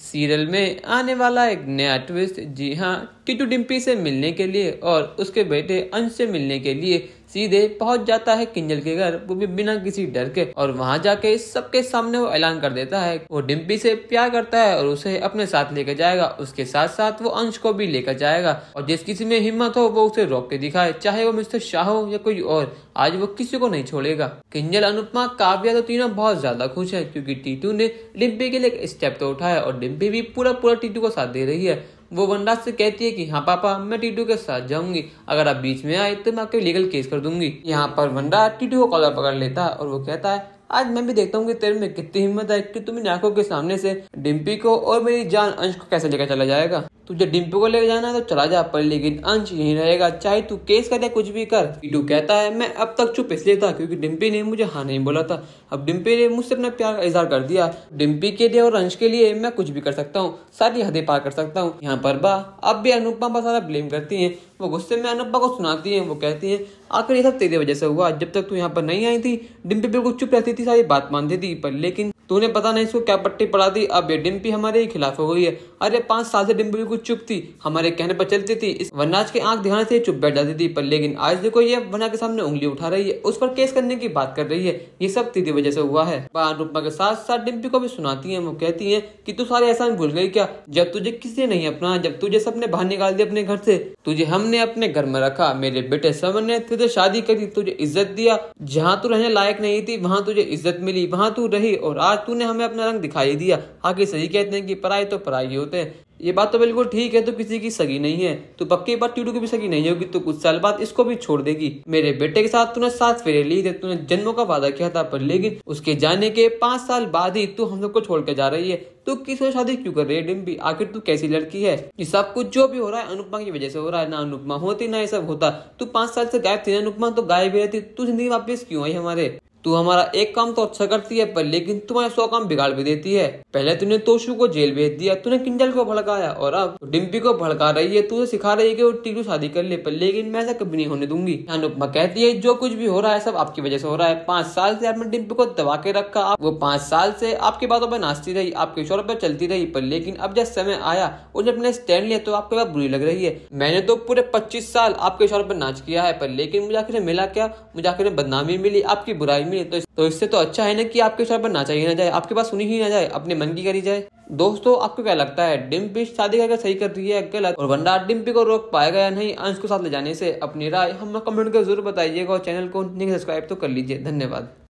Serial में आने वाला एक नया ट्विस्ट। जी हाँ, टीटू डिम्पी से मिलने के लिए और उसके बेटे अंश से मिलने के लिए सीधे पहुंच जाता है किंजल के घर, वो भी बिना किसी डर के। और वहां जाके सबके सामने वो ऐलान कर देता है वो डिम्पी से प्यार करता है और उसे अपने साथ लेकर जाएगा। उसके साथ साथ वो अंश को भी लेकर जाएगा और जिस किसी में हिम्मत हो वो उसे रोक के दिखाए, चाहे वो मिस्टर शाह हो या कोई और। आज वो किसी को नहीं छोड़ेगा। किंजल, अनुपमा, काव्या तो तीनों बहुत ज्यादा खुश है क्योंकि टीटू ने डिम्पी के लिए एक स्टेप तो उठाया और डिम्पी भी पूरा टीटू को साथ दे रही है। वो वनराज से कहती है कि हाँ पापा, मैं टीटू के साथ जाऊंगी, अगर आप बीच में आए तो मैं आपके लीगल केस कर दूंगी। यहाँ पर वनराज टीटू को कॉलर पकड़ लेता है और वो कहता है आज मैं भी देखता हूँ कि तेरे में कितनी हिम्मत है कि तू मेरी आंखों के सामने से डिम्पी को और मेरी जान अंश को कैसे लेकर चला जाएगा। तुझे डिम्पी को लेकर जाना है तो चला जा, पर लेकिन अंश यहीं रहेगा, चाहे तू केस करे कुछ भी कर। टीटू कहता है मैं अब तक चुप इसलिए था क्योंकि डिम्पी ने मुझे हाँ नहीं बोला था। अब डिम्पी ने मुझसे अपना प्यार का इजहार कर दिया। डिम्पी के लिए और अंश के लिए मैं कुछ भी कर सकता हूँ, सारी हदें पार कर सकता हूँ। यहाँ पर अब भी अनुपमा पर सारा ब्लेम करती है। वो गुस्से में अनुपमा को सुनाती है। वो कहती है आखिर ये सब तेरी वजह से हुआ, जब तक तू यहाँ पर नहीं आई थी डिम्पी बिल्कुल चुप रहती थी, सारी बात मानती थी, पर लेकिन तूने पता नहीं इसको क्या पट्टी पड़ा दी। अब ये डिम्पी हमारे ही खिलाफ हो गई है। अरे 5 साल से डिम्पी बिल्कुल चुप थी, हमारे कहने पर चलती थी, इस वनराज के आंख दिखाने से चुप बैठ जाती थी, पर लेकिन आज देखो ये वनराज के सामने उंगली उठा रही है, उस पर केस करने की बात कर रही है। ये सब तेरी वजह से हुआ है। अनुपमा के साथ साथ डिम्पी को भी सुनाती है। वो कहती है कि तू सारे एहसान भूल गई क्या, जब तुझे किसी ने नहीं अपना, जब तुझे सबने बाहर निकाल दिया अपने घर से, तुझे हमने अपने घर में रखा, मेरे बेटे समन ने तुझे शादी करी, तुझे इज्जत दिया, जहाँ तू रहने लायक नहीं थी वहां तुझे इज्जत मिली, वहां तू रही, और आज तूने हमें अपना रंग दिखाई दिया। आगे सही कहते हैं कि पराई तो पराई होते हैं। ये बात तो बिल्कुल ठीक है, तो किसी की सगी नहीं है, तो पक्की बात टीटू की भी सगी नहीं होगी, तो कुछ साल बाद इसको भी छोड़ देगी। मेरे बेटे के साथ तूने 7 फेरे लिए थे, तूने जन्मों का वादा किया था, पर लेकिन उसके जाने के 5 साल बाद ही तू हम लोग को छोड़ के जा रही है। तू किससे शादी क्यों कर रही है डिम्पी, आखिर तू कैसी लड़की है। ये सब कुछ जो भी हो रहा है अनुपमा की वजह से हो रहा है। ना अनुपमा होती ना ये सब होता। तू 5 साल से गायब थी, अनुपमा तो गायब ही रहती, तू जिंदगी वापस क्यों आई हमारे। तू हमारा एक काम तो अच्छा करती है, पर लेकिन तुम्हारे 100 काम बिगाड़ भी देती है। पहले तूने तोशु को जेल भेज दिया, तूने किंजल को भड़काया, और अब डिम्पी को भड़का रही है। तू सिखा रही है कि वो टीटू शादी कर ले, पर लेकिन मैं ऐसा कभी नहीं होने दूंगी। अनुपमा कहती है जो कुछ भी हो रहा है सब आपकी वजह से हो रहा है। 5 साल से आपने डिम्पी को दबा के रखा, वो 5 साल से आपकी बातों पर नाचती रही, आपके इशारों पर चलती रही, पर लेकिन अब जब समय आया उन्हें अपने स्टैंड लिया तो आपको बात बुरी लग रही है। मैंने तो पूरे 25 साल आपके इशारों पर नाच किया है, पर लेकिन मुझे आखिर मिला क्या, मुझे आखिर बदनामी मिली, आपकी बुराई मिली। तो इससे तो अच्छा है ना कि आपके इशारे पर नाचा ही ना जाए, आपके पास सुनी ही ना जाए, अपने मन की करी जाए। दोस्तों आपको क्या लगता है, डिम्पी शादी करके सही कर रही है गलत, और वनराज डिम्पी को रोक पाएगा या नहीं अंश को साथ ले जाने से? अपनी राय हम कमेंट कर जरूर बताइएगा और चैनल को नहीं सब्सक्राइब तो कर लीजिए। धन्यवाद।